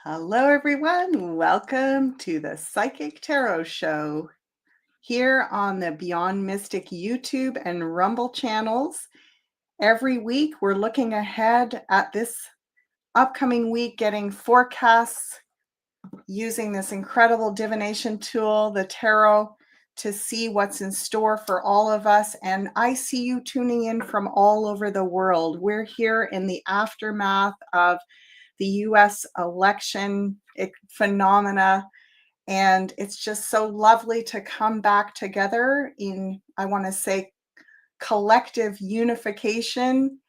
Hello, everyone. Welcome to the Psychic Tarot Show here on the Beyond Mystic YouTube and Rumble channels. Every week, we're looking ahead at this upcoming week, getting forecasts using this incredible divination tool, the tarot, to see what's in store for all of us. And I see you tuning in from all over the world. We're here in the aftermath of the US election phenomena. And it's just so lovely to come back together in, I want to say, collective unification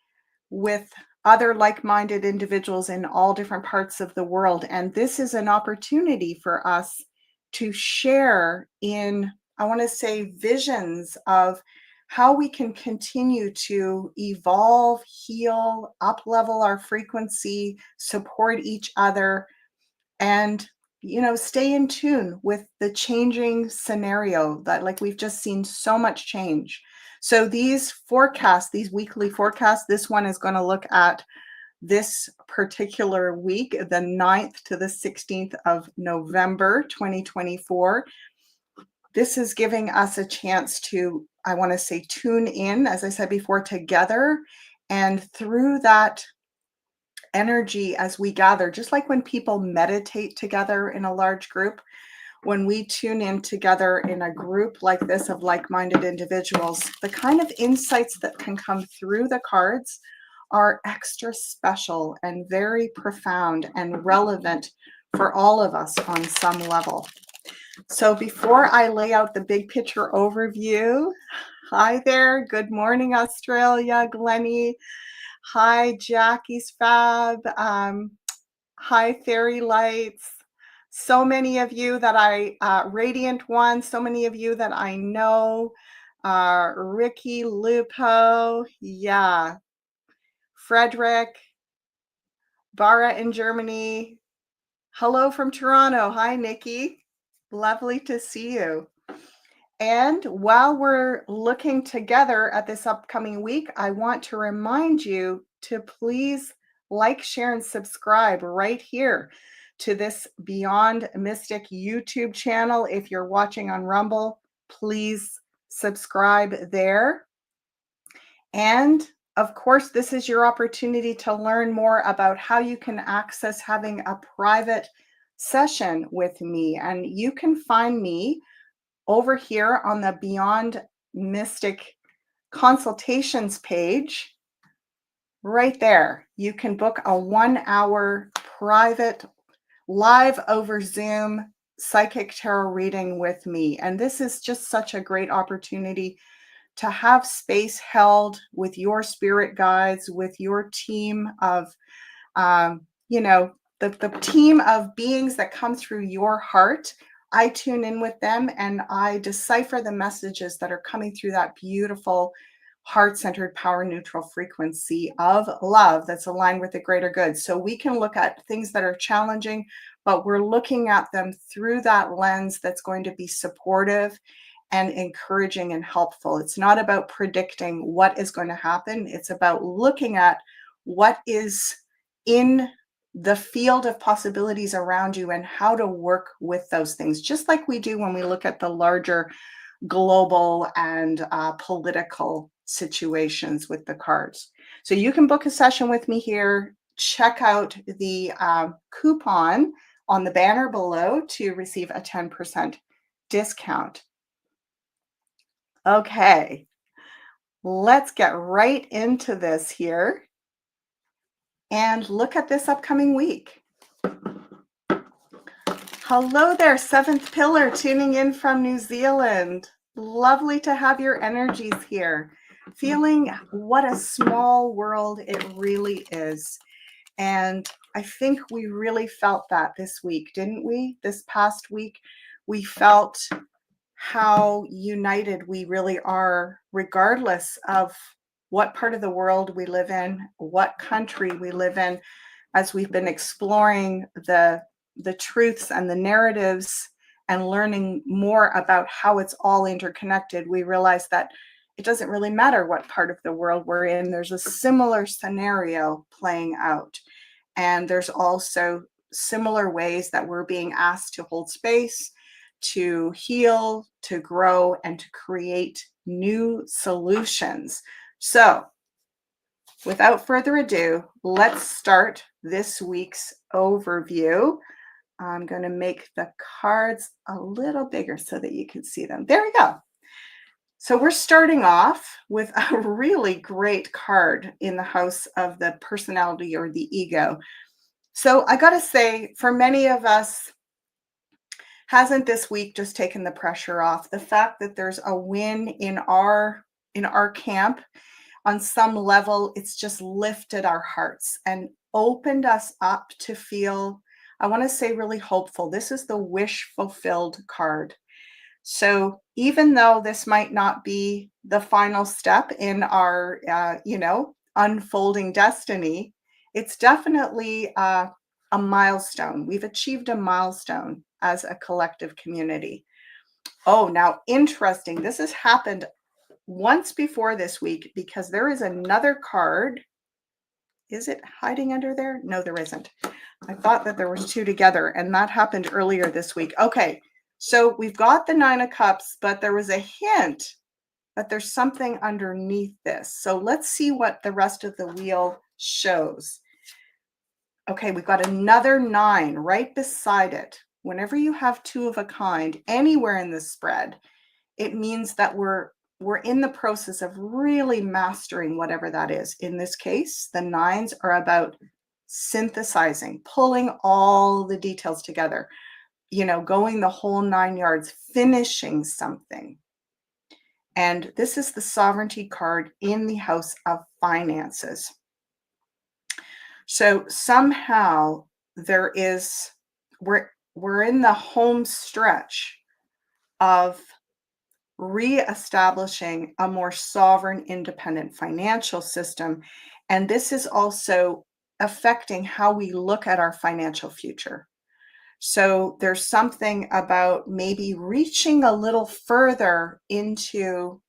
with other like-minded individuals in all different parts of the world. And this is an opportunity for us to share in, I want to say, visions of how we can continue to evolve, heal, up-level our frequency, support each other, and stay in tune with the changing scenario that, like, we've just seen so much change. So these forecasts, these weekly forecasts, this one is going to look at this particular week, the 9th to the 16th of November 2024. This is giving us a chance to, I want to say, tune in, as I said before, together. And through that energy as we gather, just like when people meditate together in a large group, when we tune in together in a group like this of like-minded individuals, the kind of insights that can come through the cards are extra special and very profound and relevant for all of us on some level. So before I lay out the big picture overview, hi there, good morning, Australia, Glennie. Hi, Jackie's Fab. Hi, Fairy Lights. So many of you that Radiant One, so many of you that I know. Ricky, Lupo, yeah. Frederick, Bara in Germany. Hello from Toronto. Hi, Nikki. Lovely to see you. And while we're looking together at this upcoming week, I want to remind you to please like, share, and subscribe right here to this Beyond Mystic YouTube channel. If you're watching on Rumble, please subscribe there. And of course, this is your opportunity to learn more about how you can access having a private session with me. And you can find me over here on the Beyond Mystic consultations page, right there. You can book a 1-hour private live over Zoom psychic tarot reading with me. And this is just such a great opportunity to have space held with your spirit guides, with your team of, the team of beings that come through your heart. I tune in with them and I decipher the messages that are coming through that beautiful heart-centered, power neutral frequency of love that's aligned with the greater good. So we can look at things that are challenging, but we're looking at them through that lens that's going to be supportive and encouraging and helpful. It's not about predicting what is going to happen. It's about looking at what is in the field of possibilities around you and how to work with those things, just like we do when we look at the larger global and political situations with the cards. So you can book a session with me here. Check out the coupon on the banner below to receive a 10% discount. Okay, let's get right into this here and look at this upcoming week. Hello there, Seventh Pillar, tuning in from New Zealand. Lovely to have your energies here. Feeling what a small world it really is. And I think we really felt that this week, didn't we? This past week, we felt how united we really are, regardless of what part of the world we live in, what country we live in. As we've been exploring the truths and the narratives and learning more about how it's all interconnected, we realize that it doesn't really matter what part of the world we're in. There's a similar scenario playing out. And there's also similar ways that we're being asked to hold space, to heal, to grow, and to create new solutions. So, without further ado, let's start this week's overview. I'm going to make the cards a little bigger so that you can see them. There we go. So we're starting off with a really great card in the house of the personality or the ego. So I got to say, for many of us, hasn't this week just taken the pressure off? The fact that there's a win in our camp, on some level, it's just lifted our hearts and opened us up to feel, I want to say, really hopeful. This is the wish fulfilled card. So even though this might not be the final step in our, unfolding destiny, it's definitely a milestone. We've achieved a milestone as a collective community. Oh, now interesting. This has happened once before this week because there is another card. Is it hiding under there? No, there isn't. I thought that there was two together, and that happened earlier this week. Okay, so we've got the Nine of Cups, but there was a hint that there's something underneath this. So let's see what the rest of the wheel shows. Okay, we've got another 9 right beside it. Whenever you have two of a kind anywhere in the spread, it means that we're in the process of really mastering whatever that is. In this case, the 9s are about synthesizing, pulling all the details together, going the whole 9 yards, finishing something. And this is the sovereignty card in the house of finances. So somehow we're in the home stretch of reestablishing a more sovereign, independent financial system. And this is also affecting how we look at our financial future. So there's something about maybe reaching a little further into,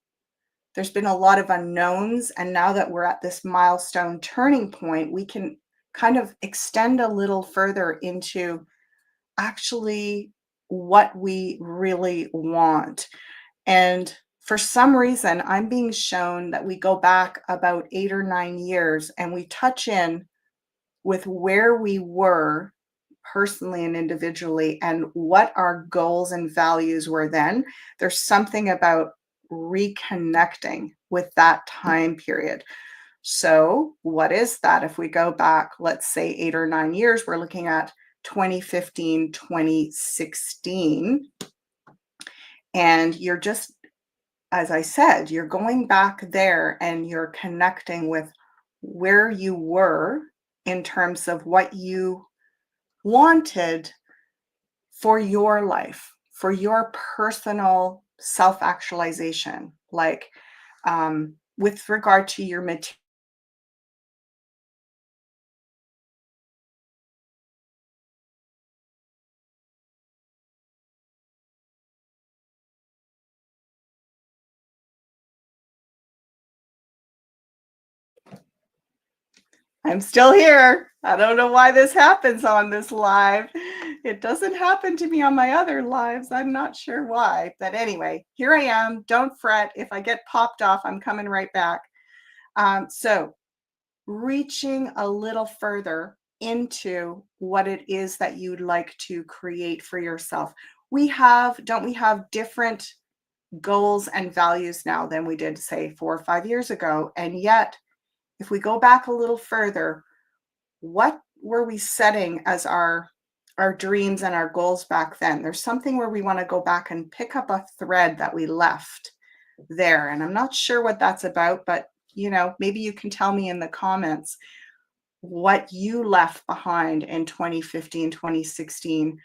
there's been a lot of unknowns. And now that we're at this milestone turning point, we can kind of extend a little further into actually what we really want. And for some reason, I'm being shown that we go back about 8 or 9 years and we touch in with where we were personally and individually and what our goals and values were then. There's something about reconnecting with that time period. So what is that? If we go back, let's say 8 or 9 years, we're looking at 2015, 2016. And you're just, as I said, you're going back there and you're connecting with where you were in terms of what you wanted for your life, for your personal self-actualization, like with regard to your material. I'm still here. I don't know why this happens on this live. It doesn't happen to me on my other lives. I'm not sure why. But anyway, here I am. Don't fret. If I get popped off, I'm coming right back. So reaching a little further into what it is that you'd like to create for yourself. Don't we have different goals and values now than we did, say, 4 or 5 years ago? And yet, if we go back a little further, what were we setting as our dreams and our goals back then? There's something where we want to go back and pick up a thread that we left there. And I'm not sure what that's about, but maybe you can tell me in the comments what you left behind in 2015, 2016.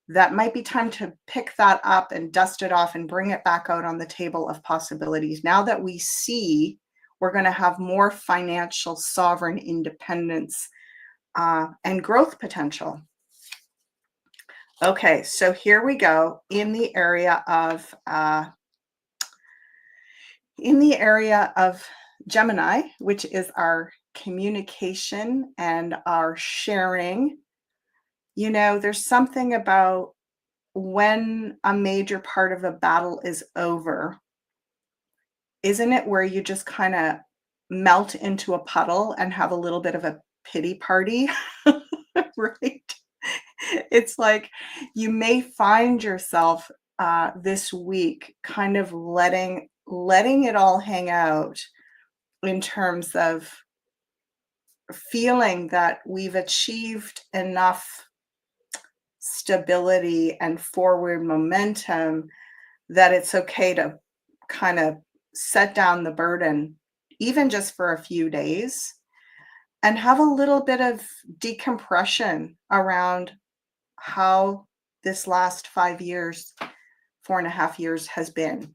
That might be time to pick that up and dust it off and bring it back out on the table of possibilities. Now that we see we're going to have more financial sovereign independence and growth potential. Okay, so here we go in the area of Gemini, which is our communication and our sharing. There's something about when a major part of a battle is over, isn't it where you just kind of melt into a puddle and have a little bit of a pity party? Right? It's like you may find yourself this week kind of letting it all hang out in terms of feeling that we've achieved enough stability and forward momentum that it's okay to kind of set down the burden, even just for a few days, and have a little bit of decompression around how this last 5 years, 4.5 years has been.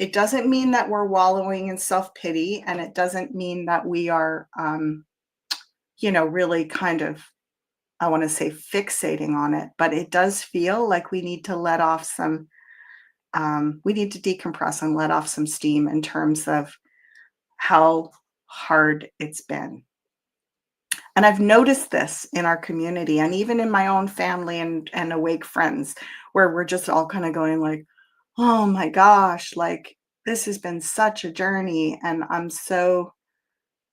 It doesn't mean that we're wallowing in self pity, and it doesn't mean that we are, really kind of, I want to say, fixating on it, but it does feel like we need to let off some, we need to decompress and let off some steam in terms of how hard it's been. And I've noticed this in our community and even in my own family and awake friends, where we're just all kind of going like, oh my gosh, like this has been such a journey. And I'm so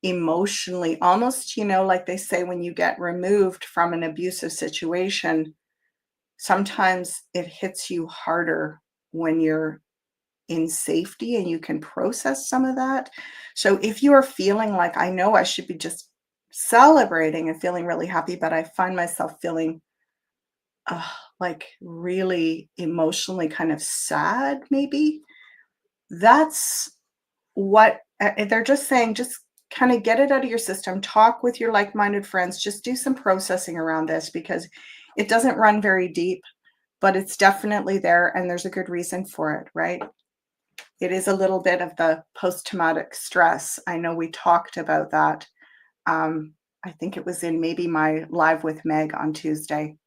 emotionally almost, like they say, when you get removed from an abusive situation, sometimes it hits you harder when you're in safety and you can process some of that. So if you are feeling like, I know I should be just celebrating and feeling really happy, but I find myself feeling like really emotionally kind of sad, maybe that's what they're just saying. Just kind of get it out of your system, talk with your like-minded friends, just do some processing around this because it doesn't run very deep, but it's definitely there and there's a good reason for it, right? It is a little bit of the post-traumatic stress. I know we talked about that. I think it was in maybe my live with Meg on Tuesday.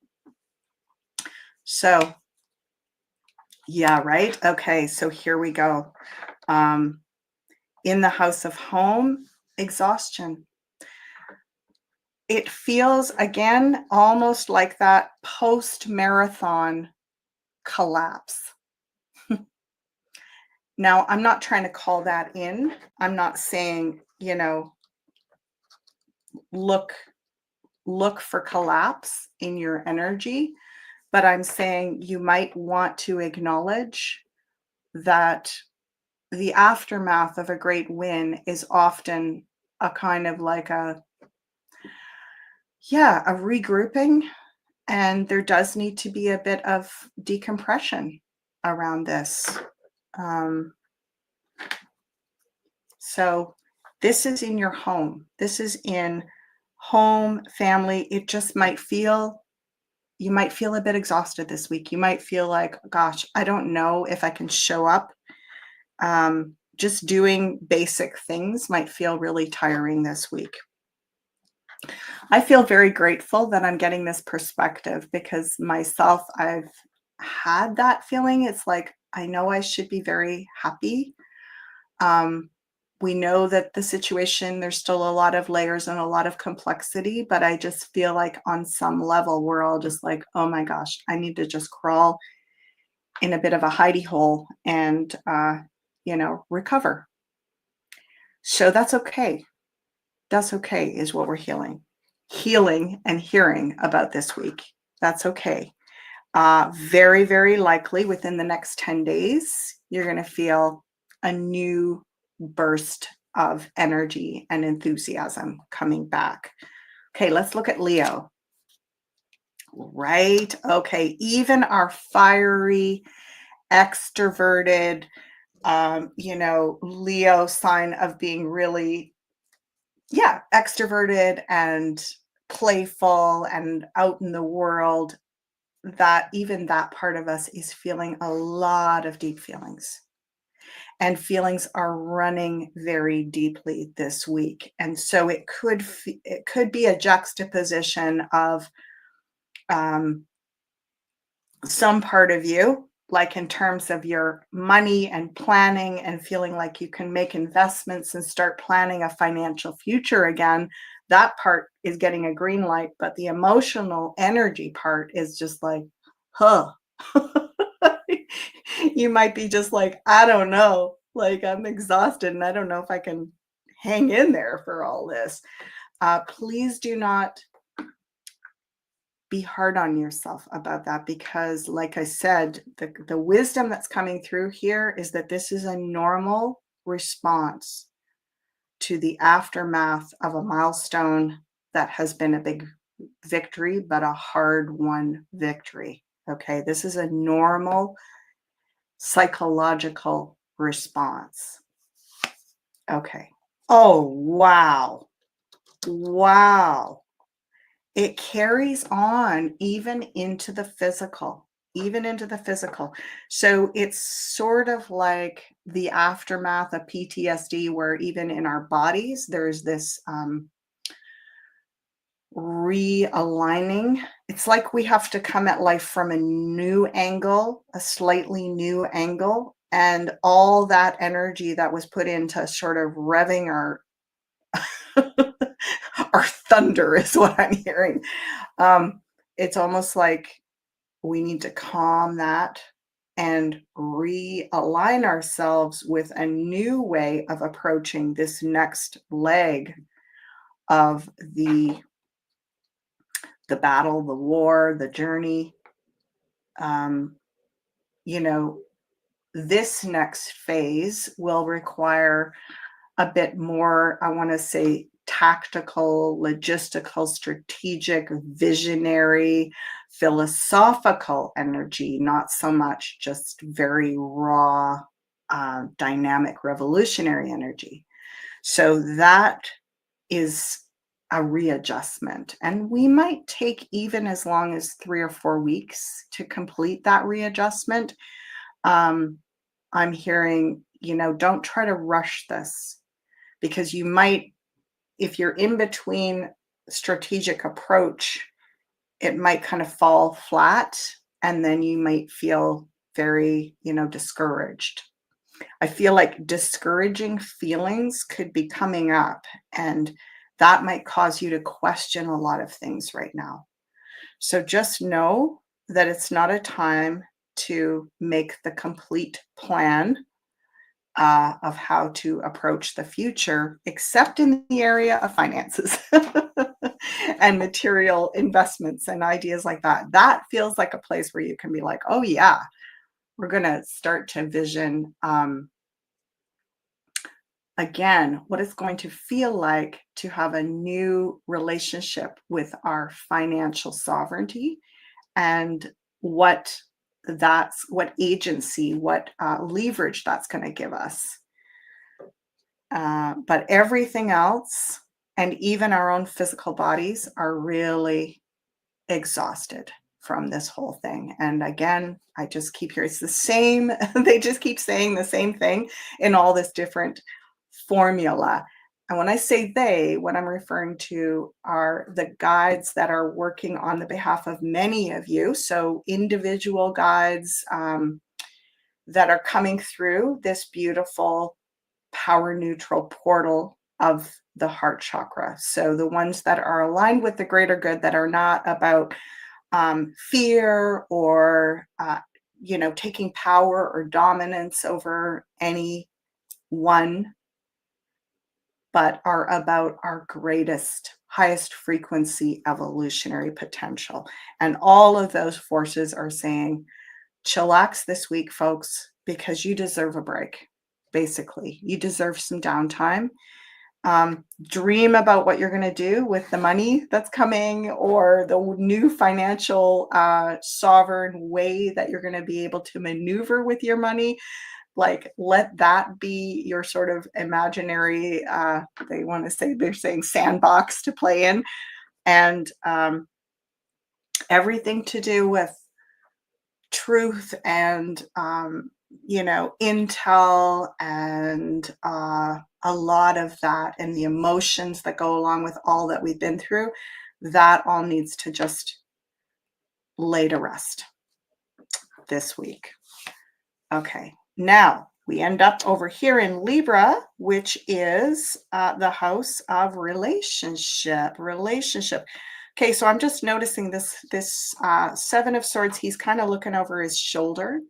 So, yeah, right? Okay, so here we go. In the house of home, exhaustion. It feels, again, almost like that post-marathon collapse. Now, I'm not trying to call that in. I'm not saying, look for collapse in your energy, but I'm saying you might want to acknowledge that the aftermath of a great win is often a kind of like a regrouping, and there does need to be a bit of decompression around this. So this is in your home. This is in home, family. It just you might feel a bit exhausted this week. You might feel like, gosh, I don't know if I can show up. Just doing basic things might feel really tiring this week. I feel very grateful that I'm getting this perspective because myself, I've had that feeling. It's like, I know I should be very happy. We know that the situation, there's still a lot of layers and a lot of complexity, but I just feel like on some level, we're all just like, oh my gosh, I need to just crawl in a bit of a hidey hole and, recover. So that's okay. That's okay, is what we're healing and hearing about this week. That's okay. Very, very likely within the next 10 days, you're going to feel a new burst of energy and enthusiasm coming back. Okay, let's look at Leo. Right. Okay. Even our fiery, extroverted, Leo sign of being really, extroverted and playful and out in the world, that even that part of us is feeling a lot of deep feelings. And feelings are running very deeply this week. And so it could be a juxtaposition of some part of you, like in terms of your money and planning and feeling like you can make investments and start planning a financial future again, that part is getting a green light, but the emotional energy part is just like, huh. You might be just like, I don't know, like I'm exhausted and I don't know if I can hang in there for all this. Please do not be hard on yourself about that, because like I said, the wisdom that's coming through here is that this is a normal response to the aftermath of a milestone that has been a big victory, but a hard won victory. Okay, this is a normal psychological response. Okay. Oh, wow. Wow. It carries on even into the physical, even into the physical. So it's sort of like the aftermath of PTSD, where even in our bodies, there's this realigning. It's like we have to come at life from a new angle, a slightly new angle, and all that energy that was put into sort of revving our our thunder is what I'm hearing. It's almost like we need to calm that and realign ourselves with a new way of approaching this next leg of the battle, the war, the journey. Um, you know, this next phase will require a bit more, I want to say, tactical, logistical, strategic, visionary, philosophical energy, not so much just very raw, dynamic, revolutionary energy. So that is a readjustment. And we might take even as long as 3 or 4 weeks to complete that readjustment. I'm hearing, don't try to rush this, because you might, if you're in between strategic approach, it might kind of fall flat, and then you might feel very, discouraged. I feel like discouraging feelings could be coming up, and that might cause you to question a lot of things right now. So just know that it's not a time to make the complete plan of how to approach the future, except in the area of finances and material investments and ideas like that. That feels like a place where you can be like, oh, yeah, we're going to start to vision again what it's going to feel like to have a new relationship with our financial sovereignty, and what agency, what leverage that's going to give us. But everything else, and even our own physical bodies, are really exhausted from this whole thing. And again, I just keep hearing it's the same. They just keep saying the same thing in all this different formula. And when I say they, what I'm referring to are the guides that are working on the behalf of many of you. So individual guides that are coming through this beautiful power neutral portal of the heart chakra. So the ones that are aligned with the greater good, that are not about fear or taking power or dominance over any one, but are about our greatest, highest frequency evolutionary potential. And all of those forces are saying, chillax this week, folks, because you deserve a break. Basically, you deserve some downtime. Dream about what you're going to do with the money that's coming, or the new financial sovereign way that you're going to be able to maneuver with your money. Like, let that be your sort of imaginary, they're saying sandbox to play in. And everything to do with truth and intel, and a lot of that, and the emotions that go along with all that we've been through, that all needs to just lay to rest this week. Okay, now we end up over here in Libra, which is the house of relationship. Okay, so I'm just noticing this Seven of Swords. He's kind of looking over his shoulder.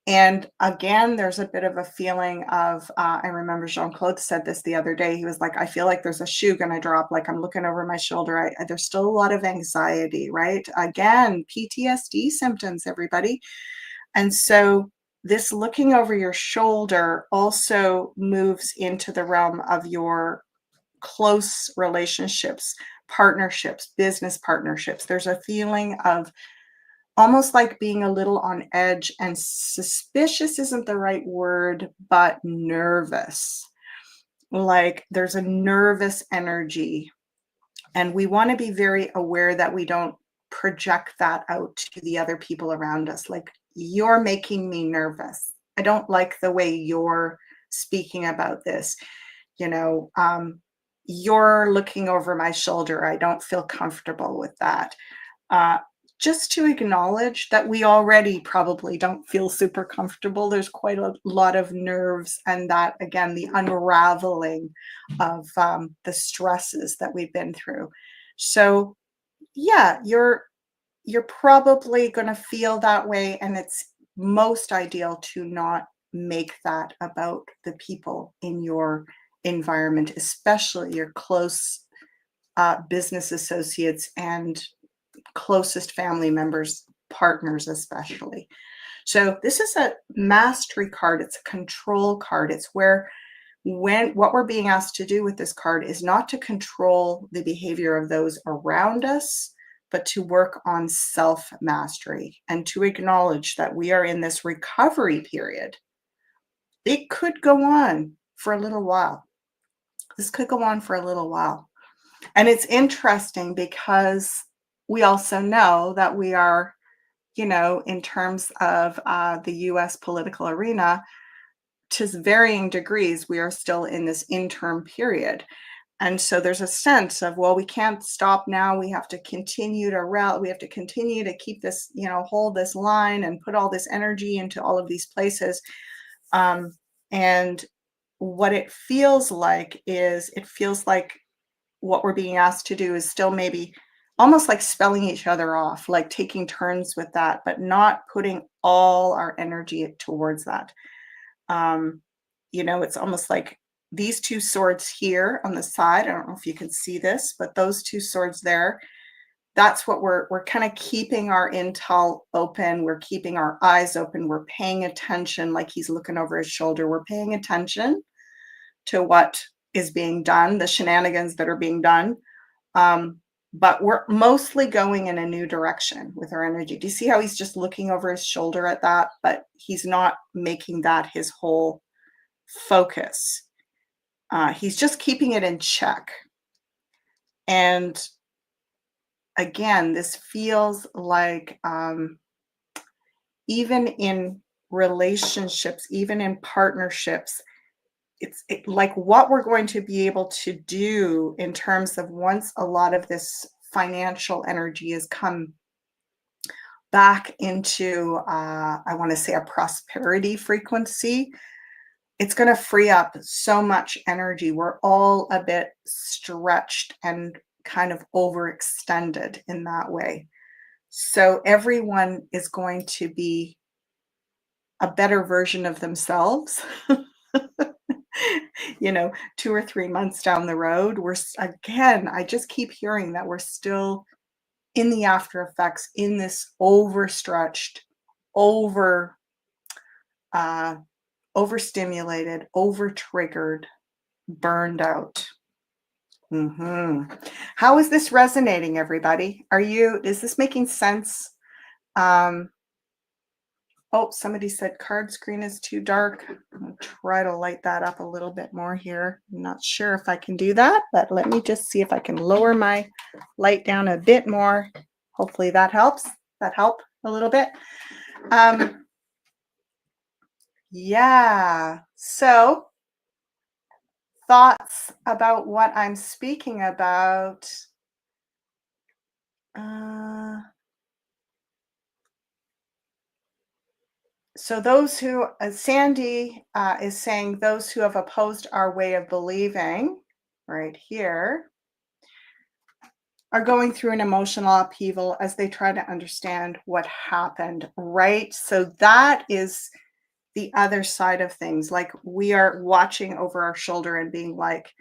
And again, there's a bit of a feeling of, I remember Jean-Claude said this the other day. He was like, I feel like there's a shoe going to drop, like I'm looking over my shoulder. There's still a lot of anxiety, right? Again, PTSD symptoms, everybody. And so this looking over your shoulder also moves into the realm of your close relationships, partnerships, business partnerships. There's a feeling of almost like being a little on edge, and suspicious isn't the right word, but nervous. Like there's a nervous energy, and we want to be very aware that we don't project that out to the other people around us. Like, you're making me nervous. I don't like the way you're speaking about this. You know, you're looking over my shoulder. I don't feel comfortable with that. Uh, just to acknowledge that we already probably don't feel super comfortable. There's quite a lot of nerves, and that, again, the unraveling of the stresses that we've been through. So, yeah, you're probably going to feel that way, and it's most ideal to not make that about the people in your environment, especially your close business associates and closest family members, partners especially. So this is a mastery card. It's a control card. It's where, when what we're being asked to do with this card is not to control the behavior of those around us, but to work on self-mastery and to acknowledge that we are in this recovery period. It could go on for a little while. This could go on for a little while. And it's interesting because we also know that we are, you know, in terms of the US political arena, to varying degrees, we are still in this interim period. And so there's a sense of, well, we can't stop now. We have to continue to route. We have to continue to keep this, you know, hold this line and put all this energy into all of these places. And what it feels like is, it feels like what we're being asked to do is still maybe almost like spelling each other off, like taking turns with that, but not putting all our energy towards that. You know, it's almost like these two swords here on the side. I don't know if you can see this, but those two swords there, that's what we're kind of keeping our intel open. We're keeping our eyes open. We're paying attention, like he's looking over his shoulder. We're paying attention to what is being done, the shenanigans that are being done. But we're mostly going in a new direction with our energy. Do you see how he's just looking over his shoulder at that, but he's not making that his whole focus? He's just keeping it in check. And again, this feels like even in relationships, even in partnerships, it's like what we're going to be able to do in terms of, once a lot of this financial energy has come back into, I want to say, a prosperity frequency, it's going to free up so much energy. We're all a bit stretched and kind of overextended in that way. So everyone is going to be a better version of themselves. You know, 2 or 3 months down the road, again, I just keep hearing that we're still in the after effects, in this overstretched, over overstimulated, over triggered, burned out. How is this resonating, everybody? Is this making sense? Oh, somebody said card screen is too dark. I'll try to light that up a little bit more here. I'm not sure if I can do that, but let me just see if I can lower my light down a bit more. Hopefully that helps. That help a little bit. Yeah. So, thoughts about what I'm speaking about. So those who, Sandy is saying, those who have opposed our way of believing, right here, are going through an emotional upheaval as they try to understand what happened, right? So that is the other side of things. Like, we are watching over our shoulder and being like,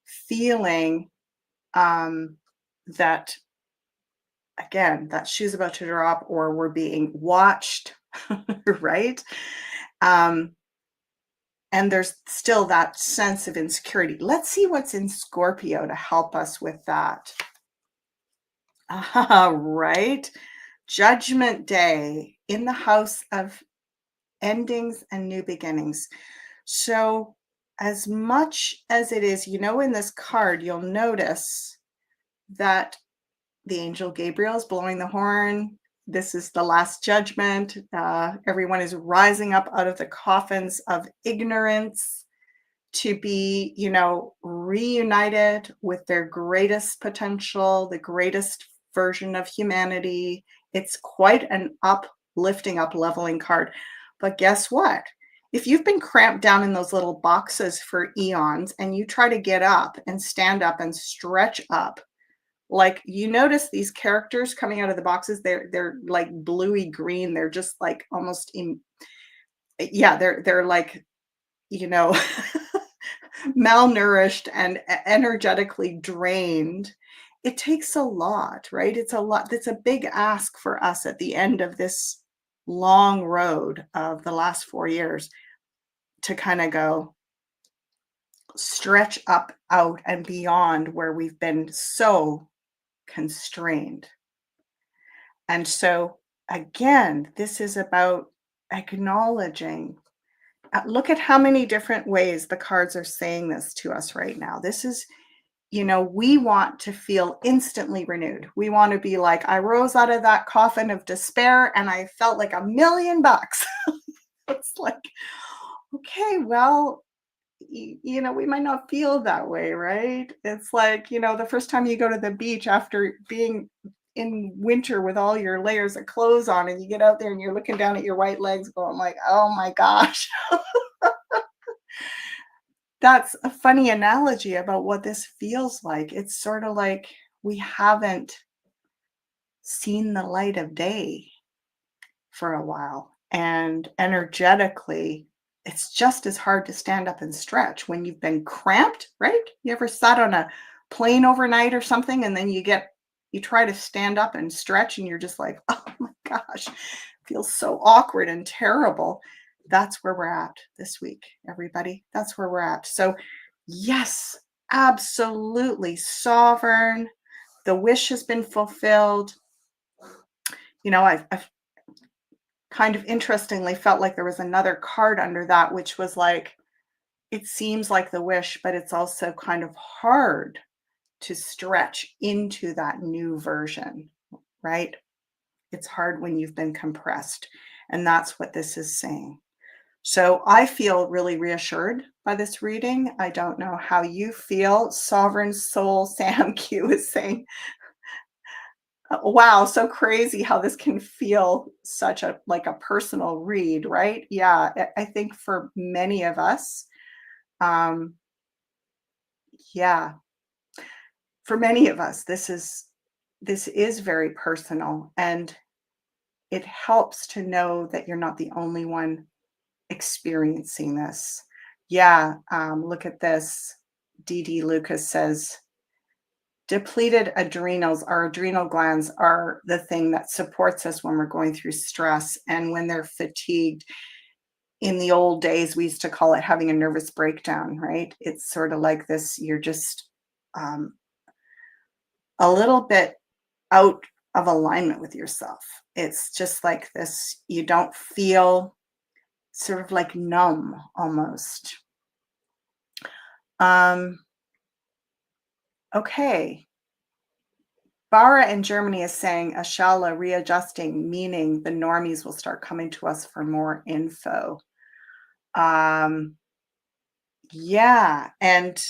feeling that, again, that shoe's about to drop, or we're being watched, right? Um, and there's still that sense of insecurity. Let's see what's in Scorpio to help us with that. Right? Judgment Day in the house of endings and new beginnings. So, as much as it is, in this card, you'll notice that the angel Gabriel is blowing the horn. This is the last judgment. Everyone is rising up out of the coffins of ignorance to be, reunited with their greatest potential, the greatest version of humanity. It's quite an uplifting, up leveling card. But guess what? If you've been cramped down in those little boxes for eons and you try to get up and stand up and stretch up, like, you notice these characters coming out of the boxes, they're like bluey green. They're just like almost yeah, they're like, you know, malnourished and energetically drained. It takes a lot, right? It's a lot. That's a big ask for us at the end of this long road of the last 4 years, to kind of go stretch up, out, and beyond where we've been so constrained. And so, again, this is about acknowledging. Look at how many different ways the cards are saying this to us right now. This is, we want to feel instantly renewed. We want to be like, I rose out of that coffin of despair and I felt like $1,000,000. It's like, okay, well, we might not feel that way, right? It's like, the first time you go to the beach after being in winter with all your layers of clothes on, and you get out there and you're looking down at your white legs going like, oh my gosh. That's a funny analogy about what this feels like. It's sort of like we haven't seen the light of day for a while. And energetically, it's just as hard to stand up and stretch when you've been cramped, right? You ever sat on a plane overnight or something, and then you try to stand up and stretch, and you're just like, oh my gosh, feels so awkward and terrible. That's where we're at this week, everybody. That's where we're at. So, yes, absolutely sovereign. The wish has been fulfilled. I've kind of interestingly felt like there was another card under that, which was like, it seems like the wish, but it's also kind of hard to stretch into that new version, right? It's hard when you've been compressed. And that's what this is saying. So I feel really reassured by this reading. I don't know how you feel. Sovereign Soul Sam Q is saying, wow, so crazy how this can feel such a like a personal read, right? Yeah, I think for many of us, um, yeah, for many of us, this is very personal, and it helps to know that you're not the only one experiencing this. Yeah, look at this. DD Lucas says, depleted adrenals, our adrenal glands are the thing that supports us when we're going through stress and when they're fatigued. In the old days, we used to call it having a nervous breakdown, right? It's sort of like this, you're just um, a little bit out of alignment with yourself. It's just like this, you don't feel, sort of like numb almost. Okay. Bara in Germany is saying Ashala readjusting, meaning the normies will start coming to us for more info. Yeah, and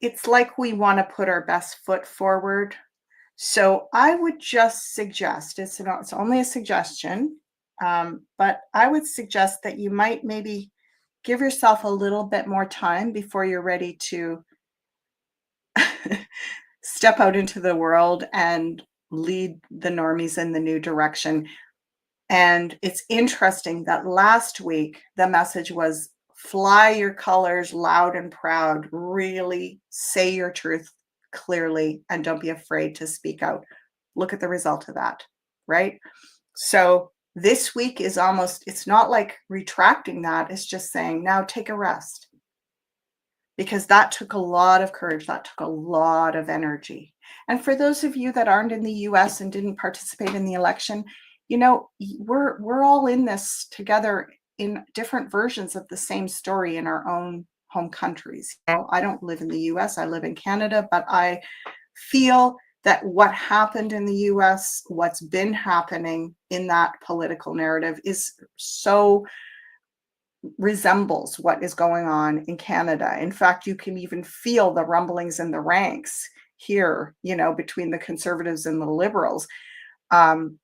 it's like we want to put our best foot forward. So I would just suggest, it's only a suggestion, But I would suggest that you might maybe give yourself a little bit more time before you're ready to step out into the world and lead the normies in the new direction. And it's interesting that last week the message was fly your colors loud and proud, really say your truth clearly, and don't be afraid to speak out. Look at the result of that, right? So this week is almost, it's not like retracting that, it's just saying, now take a rest. Because that took a lot of courage, that took a lot of energy. And for those of you that aren't in the US and didn't participate in the election, you know, we're all in this together in different versions of the same story in our own home countries. You know, I don't live in the US, I live in Canada, but I feel that what happened in the US, what's been happening in that political narrative is so resembles what is going on in Canada. In fact, you can even feel the rumblings in the ranks here, you know, between the conservatives and the liberals um,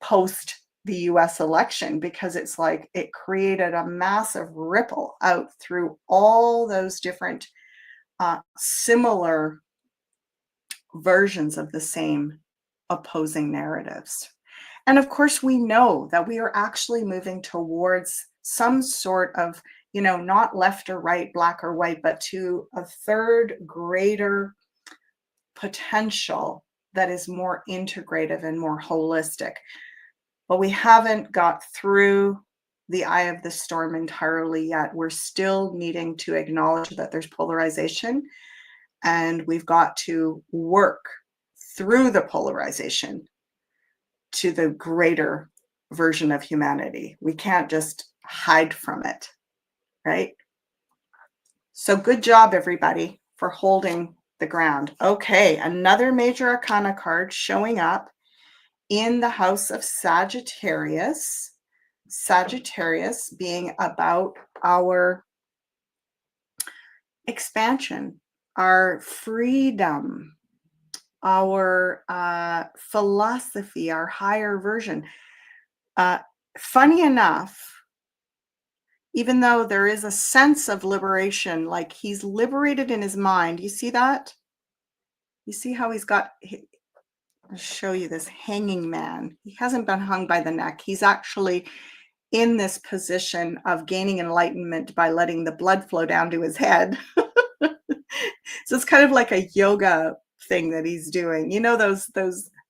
post the US election, because it's like it created a massive ripple out through all those different similar versions of the same opposing narratives. And of course, we know that we are actually moving towards some sort of, you know, not left or right, black or white, but to a third greater potential that is more integrative and more holistic. But we haven't got through the eye of the storm entirely yet. We're still needing to acknowledge that there's polarization, and we've got to work through the polarization to the greater version of humanity. We can't just hide from it, right? So good job, everybody, for holding the ground. Okay, another major arcana card showing up in the house of Sagittarius. Sagittarius being about our expansion, our freedom, our philosophy, our higher version. Funny enough, even though there is a sense of liberation, like he's liberated in his mind. You see that? You see how he's got, I'll show you this hanging man. He hasn't been hung by the neck. He's actually in this position of gaining enlightenment by letting the blood flow down to his head. So it's kind of like a yoga thing that he's doing. You know, those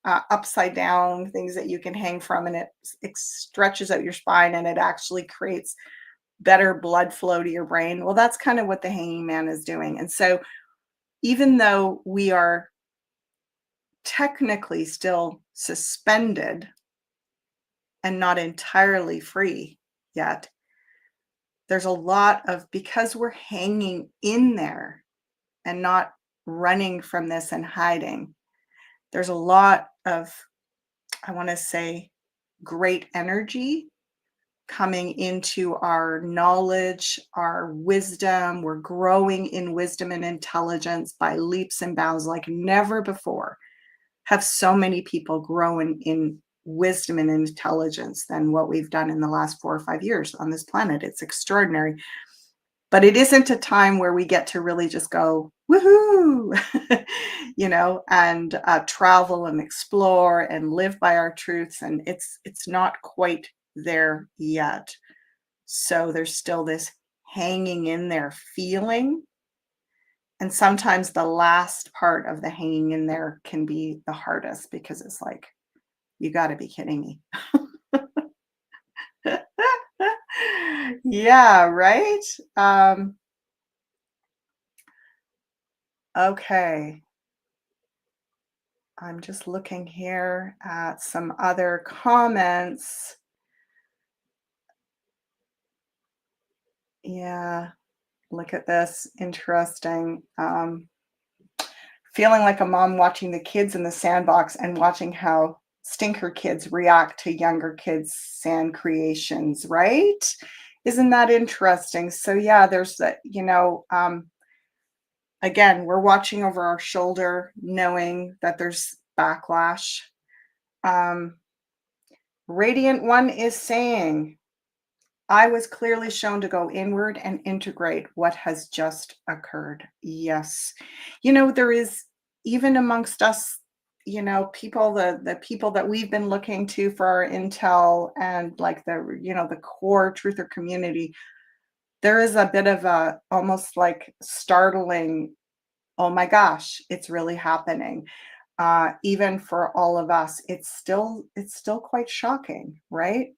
upside down things that you can hang from, and it stretches out your spine and it actually creates better blood flow to your brain. Well, that's kind of what the hanging man is doing. And so even though we are technically still suspended and not entirely free yet, there's a lot of, because we're hanging in there and not running from this and hiding, there's a lot of, I want to say, great energy coming into our knowledge, our wisdom. We're growing in wisdom and intelligence by leaps and bounds like never before. Have so many people grown in wisdom and intelligence than what we've done in the last 4 or 5 years on this planet. It's extraordinary. But it isn't a time where we get to really just go, woohoo, you know, and travel and explore and live by our truths. And it's not quite there yet. So there's still this hanging in there feeling. And sometimes the last part of the hanging in there can be the hardest, because it's like, you got to be kidding me. Yeah, right? Okay. I'm just looking here at some other comments. Yeah, look at this. Interesting. Feeling like a mom watching the kids in the sandbox and watching how stinker kids react to younger kids' sand creations, right? Isn't that interesting? So yeah, there's that, you know, again, we're watching over our shoulder, knowing that there's backlash. Radiant One is saying, I was clearly shown to go inward and integrate what has just occurred. Yes. There is, even amongst us, people, the people that we've been looking to for our intel and like the core truther community, there is a bit of a almost like startling, oh my gosh, it's really happening. Even for all of us, it's still quite shocking, right?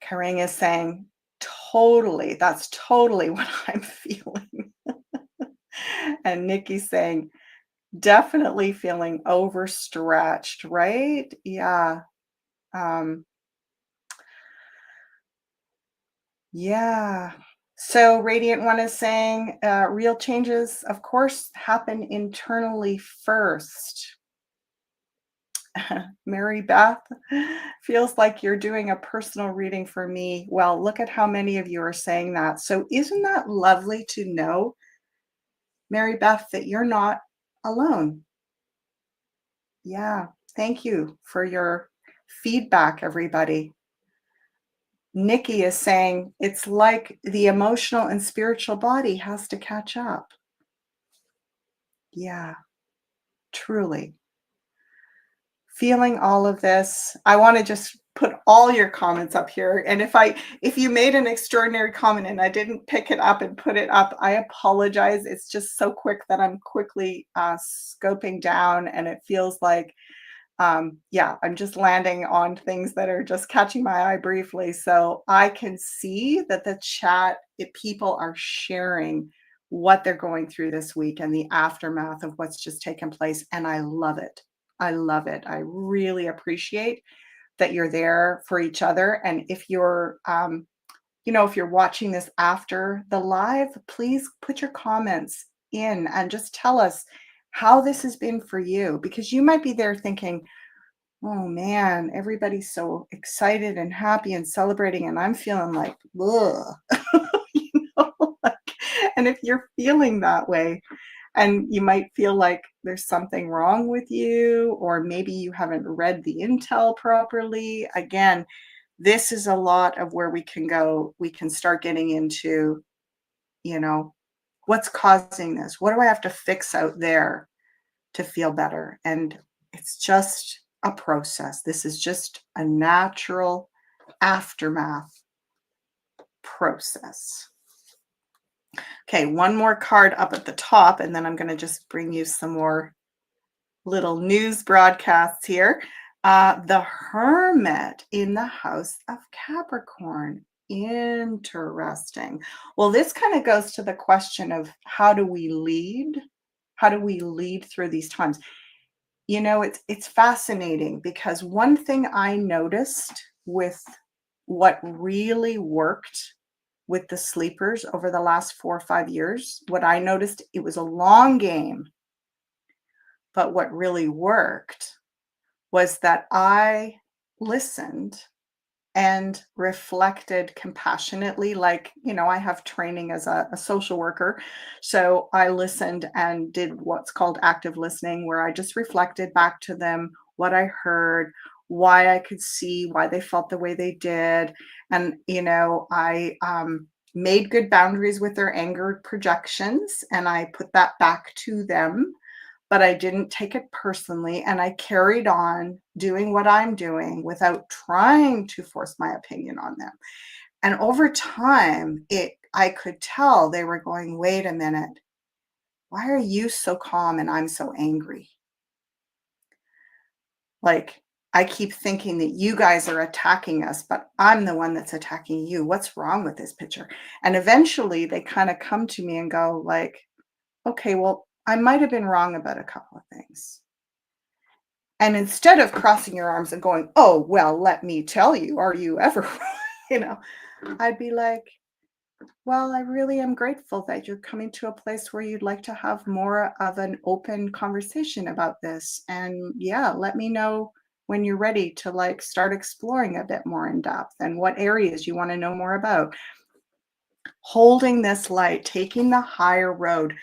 Kering is saying, totally, that's totally what I'm feeling. And Nikki's saying, definitely feeling overstretched, right? Yeah. Um, yeah. So Radiant One is saying, real changes, of course, happen internally first. Mary Beth, feels like you're doing a personal reading for me. Well, look at how many of you are saying that. So, isn't that lovely to know, Mary Beth, that you're not alone? Yeah. Thank you for your feedback, everybody. Nikki is saying it's like the emotional and spiritual body has to catch up. Yeah, truly. Feeling all of this, I want to just put all your comments up here. And if you made an extraordinary comment and I didn't pick it up and put it up, I apologize. It's just so quick that I'm quickly scoping down, and it feels like yeah, I'm just landing on things that are just catching my eye briefly. So I can see that the chat, people are sharing what they're going through this week and the aftermath of what's just taken place. And I love it. I love it. I really appreciate that you're there for each other. And if you're watching this after the live, please put your comments in and just tell us how this has been for you, because you might be there thinking, oh man, everybody's so excited and happy and celebrating, and I'm feeling like, ugh. you know, like, and if you're feeling that way, and you might feel like there's something wrong with you, or maybe you haven't read the intel properly, again, this is a lot of where we can go. We can start getting into, you know, what's causing this? What do I have to fix out there to feel better? And it's just a process. This is just a natural aftermath process. Okay, one more card up at the top, and then I'm going to just bring you some more little news broadcasts here. The Hermit in the house of Capricorn. Interesting. Well, this kind of goes to the question of how do we lead? How do we lead through these times? It's fascinating, because one thing I noticed with what really worked with the sleepers over the last 4 or 5 years, what I noticed, it was a long game, but what really worked was that I listened and reflected compassionately. Like, I have training as a social worker. So I listened and did what's called active listening, where I just reflected back to them what I heard, why I could see why they felt the way they did. And, I made good boundaries with their anger projections, and I put that back to them, but I didn't take it personally, and I carried on doing what I'm doing without trying to force my opinion on them. And over time, I could tell they were going, "Wait a minute. Why are you so calm and I'm so angry? Like, I keep thinking that you guys are attacking us, but I'm the one that's attacking you. What's wrong with this picture?" And eventually they kind of come to me and go like, "Okay, well, I might have been wrong about a couple of things." And instead of crossing your arms and going, "Oh, well, let me tell you, are you ever," you know, I'd be like, "Well, I really am grateful that you're coming to a place where you'd like to have more of an open conversation about this. And yeah, let me know when you're ready to like start exploring a bit more in depth and what areas you want to know more about." Holding this light, taking the higher road.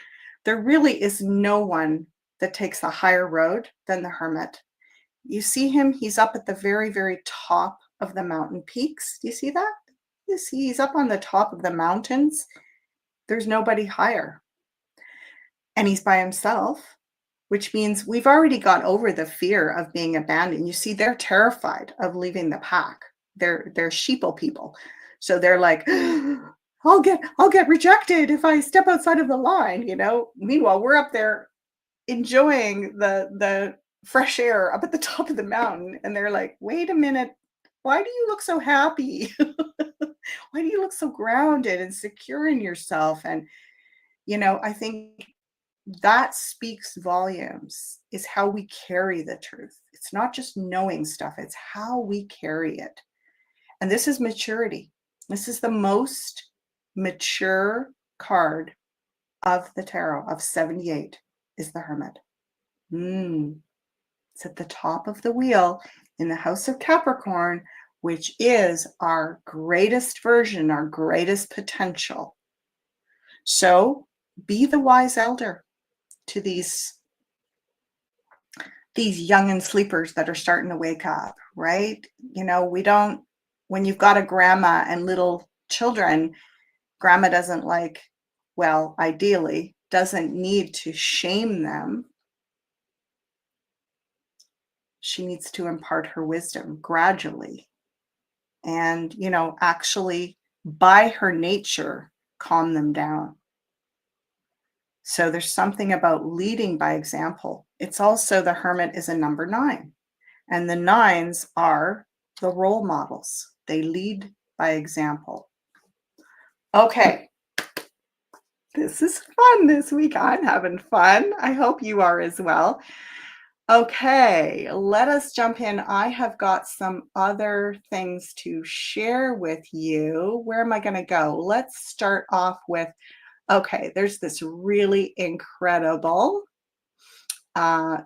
There really is no one that takes the higher road than the hermit. You see him? He's up at the very, very top of the mountain peaks. Do you see that? You see, he's up on the top of the mountains. There's nobody higher. And he's by himself, which means we've already got over the fear of being abandoned. You see, they're terrified of leaving the pack. They're sheeple people. So they're like, I'll get rejected if I step outside of the line, you know. Meanwhile, we're up there enjoying the fresh air up at the top of the mountain, and they're like, wait a minute, why do you look so happy? Why do you look so grounded and secure in yourself? And I think that speaks volumes, is how we carry the truth. It's not just knowing stuff, it's how we carry it. And this is maturity. This is the most mature card of the tarot of 78, is the Hermit. It's at the top of the wheel in the house of Capricorn, which is our greatest version, our greatest potential. So be the wise elder to these young and sleepers that are starting to wake up, right? When you've got a grandma and little children, grandma doesn't ideally doesn't need to shame them. She needs to impart her wisdom gradually and, actually by her nature, calm them down. So there's something about leading by example. It's also, the Hermit is a number 9, and the 9s are the role models. They lead by example. Okay. This is fun this week. I'm having fun. I hope you are as well. Okay, let us jump in. I have got some other things to share with you. Where am I going to go? Let's start off with, okay, there's this really incredible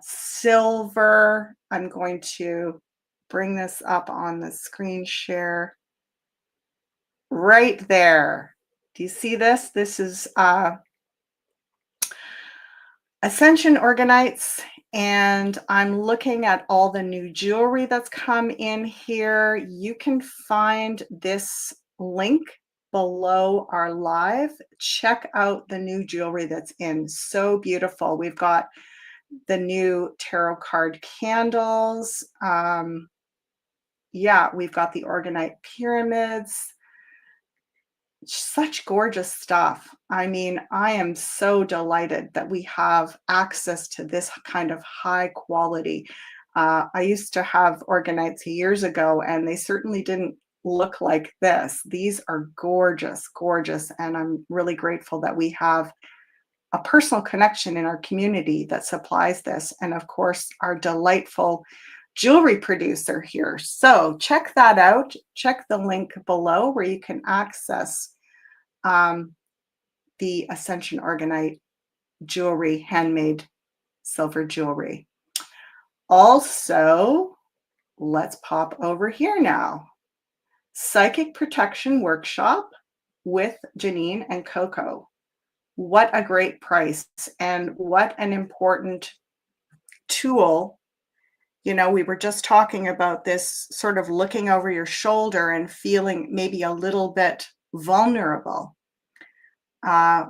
silver. I'm going to bring this up on the screen share right there. Do you see this? This is Ascension Organites, and I'm looking at all the new jewelry that's come in here. You can find this link below our live. Check out the new jewelry that's in. So beautiful. We've got the new tarot card candles. We've got the Organite pyramids. Such gorgeous stuff. I mean, I am so delighted that we have access to this kind of high quality. I used to have Organites years ago, and they certainly didn't look like this. These are gorgeous, gorgeous, and I'm really grateful that we have a personal connection in our community that supplies this, and of course, our delightful jewelry producer here. So check that out. Check the link below where you can access the Ascension Organite jewelry, handmade silver jewelry. Also, let's pop over here now. Psychic Protection Workshop with Janine and Coco. What a great price, and what an important tool. We were just talking about this sort of looking over your shoulder and feeling maybe a little bit vulnerable.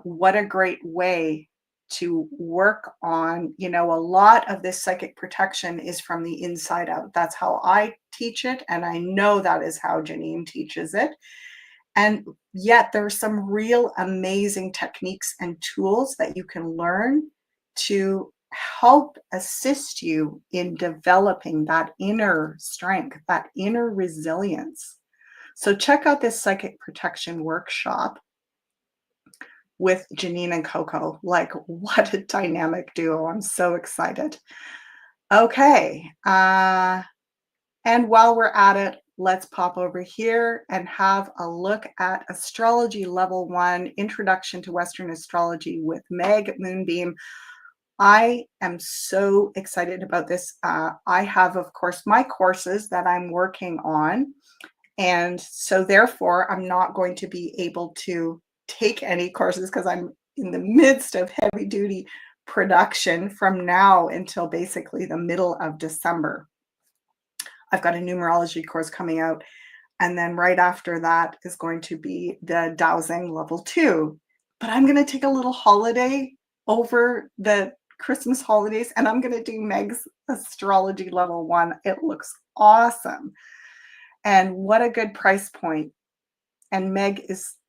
What a great way to work on, a lot of this psychic protection is from the inside out. That's how I teach it, and I know that is how Janine teaches it. And yet there's some real amazing techniques and tools that you can learn to help assist you in developing that inner strength, that inner resilience. So check out this Psychic Protection Workshop with Janine and Coco. Like, what a dynamic duo. I'm so excited. Okay. And while we're at it, let's pop over here and have a look at Astrology Level 1, Introduction to Western Astrology with Meg Moonbeam. I am so excited about this. I have, of course, my courses that I'm working on. And so therefore, I'm not going to be able to take any courses because I'm in the midst of heavy duty production from now until basically the middle of December. I've got a numerology course coming out. And then right after that is going to be the dowsing level 2. But I'm going to take a little holiday over the Christmas holidays and I'm going to do Meg's astrology level 1. It looks awesome. And what a good price point. And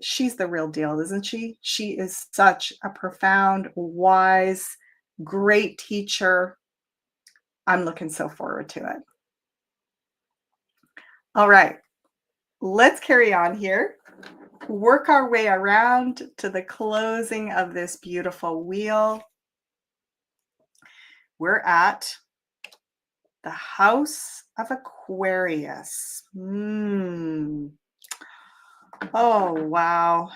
she's the real deal, isn't she? She is such a profound, wise, great teacher. I'm looking so forward to it. All right, let's carry on here. Work our way around to the closing of this beautiful wheel. We're at the House of Aquarius. Oh, wow.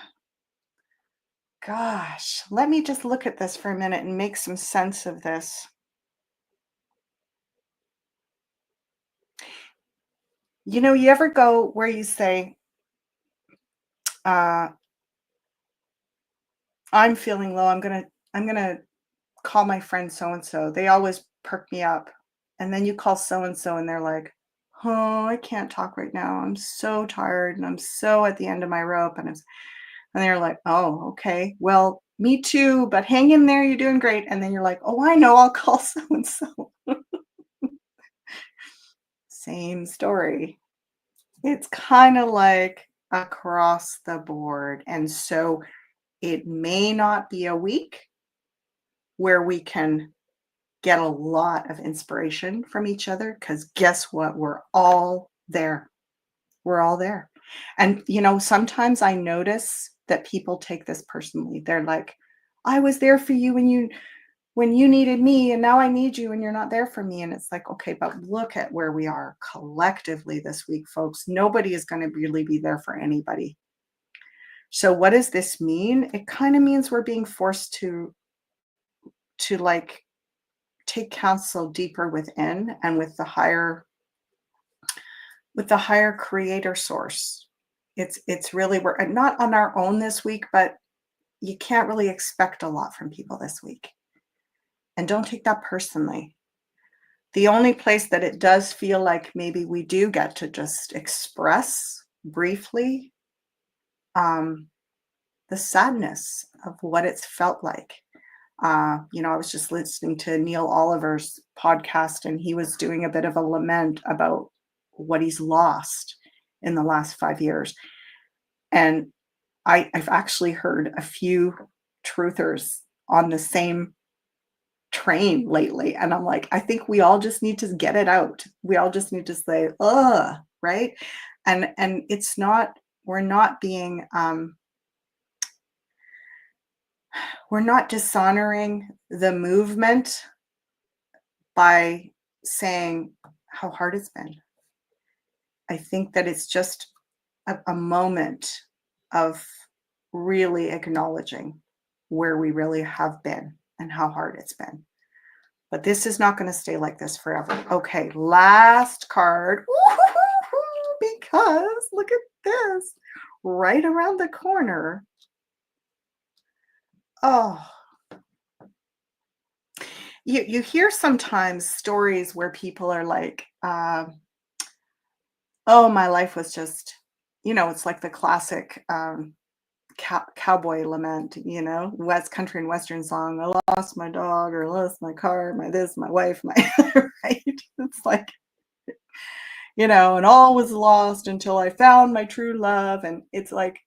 Gosh, let me just look at this for a minute and make some sense of this. You know, you ever go where you say, I'm feeling low. I'm gonna call my friend so and so. They always perk me up. And then you call so and so and they're like, "Oh, I can't talk right now. I'm so tired and I'm so at the end of my rope." And they're like, "Oh, okay. Well, me too, but hang in there. You're doing great." And then you're like, "Oh, I know. I'll call so and so." Same story. It's kind of like across the board. And so it may not be a week where we can get a lot of inspiration from each other, because guess what? We're all there. We're all there. And, you know, sometimes I notice that people take this personally. They're like, "I was there for you when you needed me, and now I need you and you're not there for me." And it's like, okay, but look at where we are collectively this week, folks. Nobody is going to really be there for anybody. So what does this mean? It kind of means we're being forced to like take counsel deeper within and with the higher creator source. It's really, we're not on our own this week, but you can't really expect a lot from people this week. And don't take that personally. The only place that it does feel like maybe we do get to just express briefly the sadness of what it's felt like. You know, I was just listening to Neil Oliver's podcast, and he was doing a bit of a lament about what he's lost in the last 5 years. And I've actually heard a few truthers on the same train lately. And I'm like, I think we all just need to get it out. We all just need to say, ugh, right? And it's not, we're not being we're not dishonoring the movement by saying how hard it's been. I think that it's just a moment of really acknowledging where we really have been and how hard it's been. But this is not going to stay like this forever. Okay, last card. Because look at this. Right around the corner. Oh, you hear sometimes stories where people are like, oh, my life was just, you know, it's like the classic cowboy lament, you know, West country and Western song. I lost my dog, or lost my car, my this, my wife, my right. It's like, you know, and all was lost until I found my true love. And it's like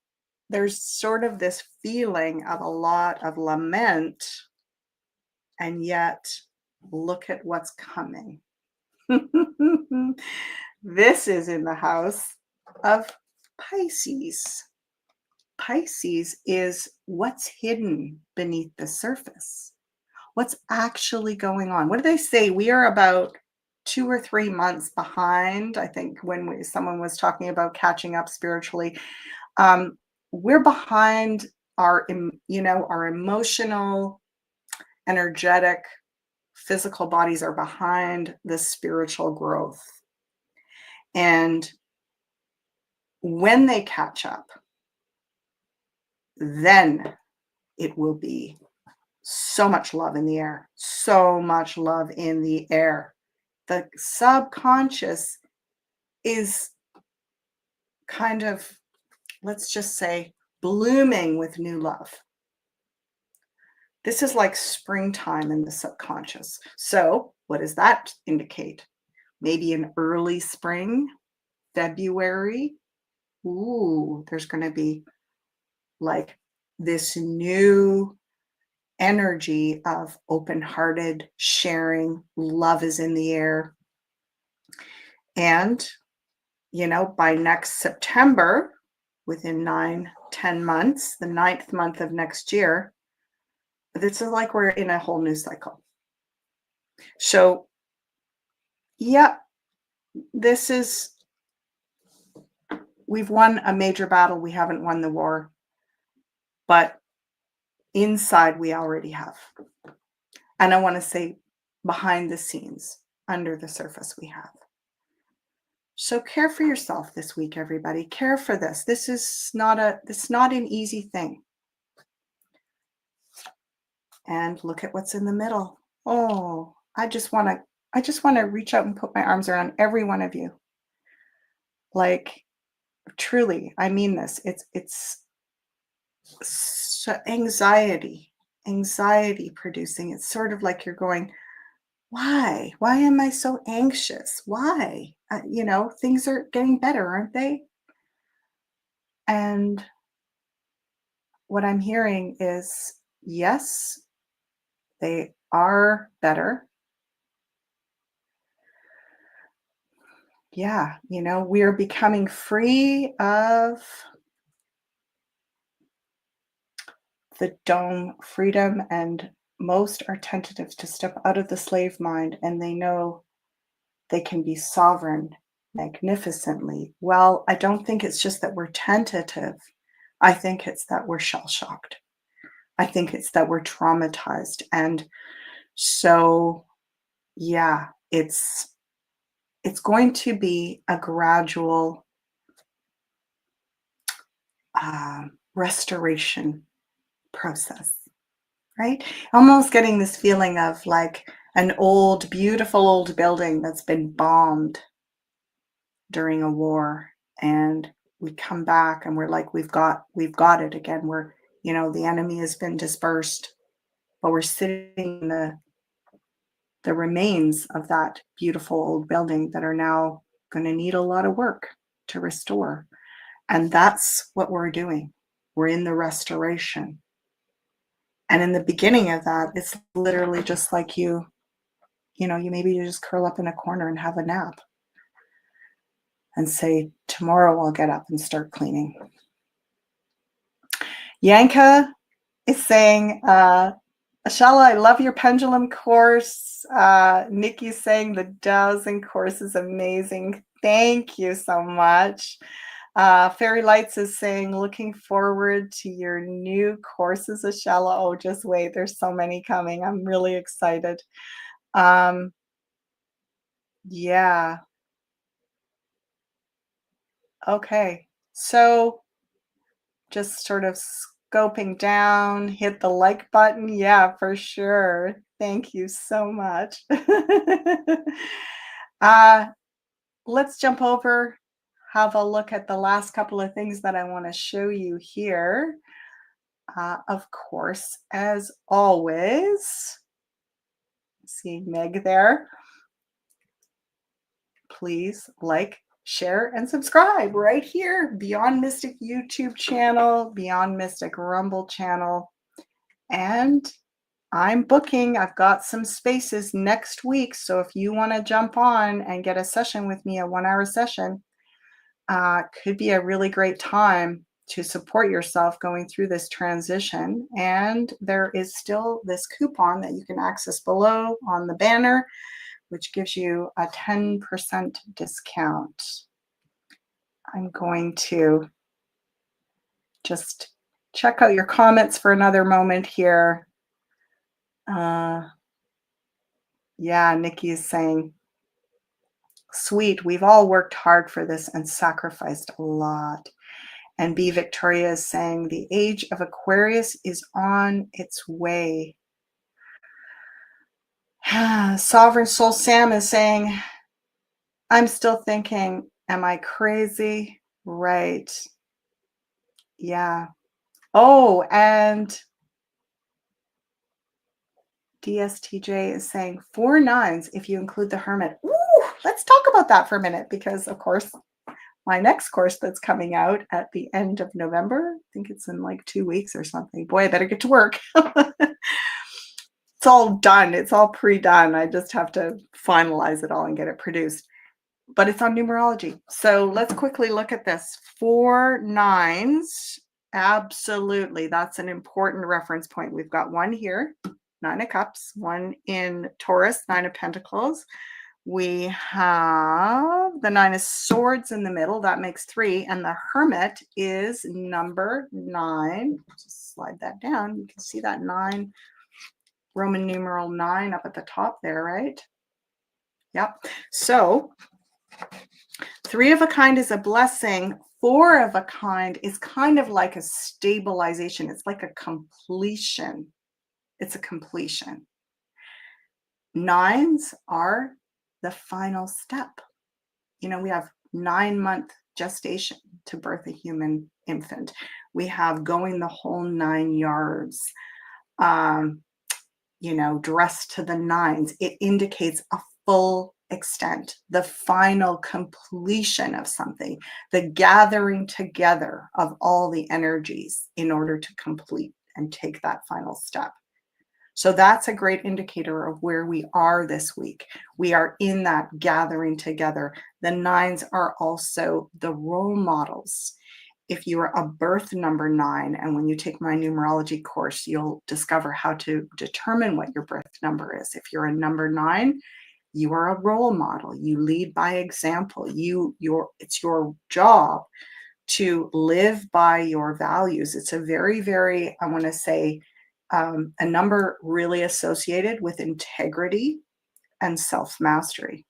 there's sort of this feeling of a lot of lament, and yet look at what's coming. This is in the house of Pisces. Pisces is what's hidden beneath the surface. What's actually going on? What do they say? We are about 2 or 3 months behind. I think when someone was talking about catching up spiritually, we're behind our, you know, our emotional, energetic, physical bodies are behind the spiritual growth. And when they catch up, then it will be so much love in the air, so much love in the air. The subconscious is kind of, let's just say, blooming with new love. This is like springtime in the subconscious. So, what does that indicate? Maybe an early spring, February. Ooh, there's going to be like this new energy of open-hearted sharing. Love is in the air. And, by next September, within 9-10 months, the 9th month of next year, this is like we're in a whole new cycle. So, yeah, we've won a major battle. We haven't won the war, but inside we already have. And I want to say behind the scenes, under the surface, we have. So care for yourself this week, everybody. Care for this. This is not an easy thing. And look at what's in the middle. Oh, I just want to reach out and put my arms around every one of you. Like, truly, I mean this. It's anxiety producing. It's sort of like you're going, why am I so anxious? Why? Things are getting better, aren't they? And what I'm hearing is, yes, they are better. Yeah, we are becoming free of the dome freedom, and most are tentative to step out of the slave mind, and they know they can be sovereign magnificently. Well, I don't think it's just that we're tentative. I think it's that we're shell-shocked. I think it's that we're traumatized. And so, yeah, it's going to be a gradual restoration process, right? Almost getting this feeling of like an old, beautiful old building that's been bombed during a war, and we come back and we're like, we've got it again. We're, the enemy has been dispersed, but we're sitting in the remains of that beautiful old building that are now going to need a lot of work to restore. And that's what we're doing. We're in the restoration. And in the beginning of that, it's literally just like you maybe you just curl up in a corner and have a nap and say, tomorrow I'll get up and start cleaning. Yanka is saying, Ashala, I love your pendulum course. Nikki's saying the dowsing course is amazing. Thank you so much. Fairy Lights is saying, looking forward to your new courses, Ashala. Oh, just wait. There's so many coming. I'm really excited. Yeah. Okay. So just sort of scoping down, hit the like button. Yeah, for sure. Thank you so much. Let's jump over, have a look at the last couple of things that I want to show you here. Of course, as always, see Meg there. Please like, share, and subscribe right here. Beyond Mystic YouTube channel, Beyond Mystic Rumble channel. And I'm booking. I've got some spaces next week. So if you want to jump on and get a session with me, a 1-hour session, could be a really great time to support yourself going through this transition. And there is still this coupon that you can access below on the banner, which gives you a 10% discount. I'm going to just check out your comments for another moment here. Yeah, Nikki is saying, sweet, we've all worked hard for this and sacrificed a lot. And B. Victoria is saying, the age of Aquarius is on its way. Sovereign Soul Sam is saying, I'm still thinking Am I crazy? Right. Yeah. Oh, and DSTJ is saying 4 nines if you include the Hermit. Ooh, let's talk about that for a minute because, of course, my next course that's coming out at the end of November, I think it's in like 2 weeks or something. Boy, I better get to work. It's all done. It's all pre-done. I just have to finalize it all and get it produced. But it's on numerology. So let's quickly look at this. 4 nines. Absolutely. That's an important reference point. We've got one here, 9 of Cups, one in Taurus, 9 of Pentacles. We have the 9 of Swords in the middle. That makes 3. And the Hermit is number 9. Just slide that down. You can see that 9, Roman numeral 9 up at the top there, right? Yep. So 3 of a kind is a blessing. 4 of a kind is kind of like a stabilization. It's like a completion. It's a completion. 9s are the final step. You know, we have 9-month gestation to birth a human infant. We have going the whole 9 yards, you know, dressed to the 9s. It indicates a full extent, the final completion of something, the gathering together of all the energies in order to complete and take that final step. So that's a great indicator of where we are this week. We are in that gathering together. The 9s are also the role models. If you are a birth number 9, and when you take my numerology course, you'll discover how to determine what your birth number is. If you're a number 9, you are a role model. You lead by example. It's your job to live by your values. It's a very, very, I want to say, a number really associated with integrity and self-mastery.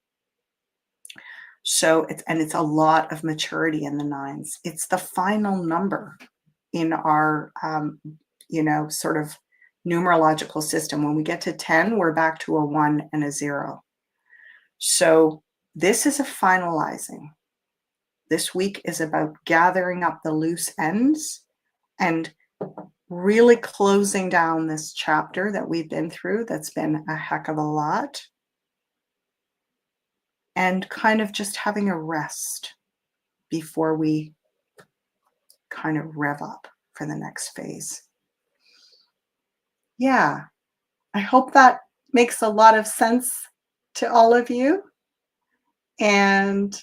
So it's a lot of maturity in the 9s. It's the final number in our, you know, sort of numerological system. When we get to 10, we're back to a 1 and a 0. So this is a finalizing. This week is about gathering up the loose ends and really closing down this chapter that we've been through. That's been a heck of a lot. And kind of just having a rest before we kind of rev up for the next phase. Yeah, I hope that makes a lot of sense to all of you. And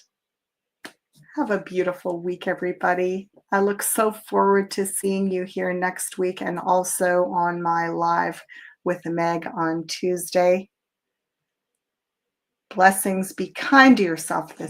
have a beautiful week, everybody. I look so forward to seeing you here next week and also on my live with Meg on Tuesday. Blessings. Be kind to yourself this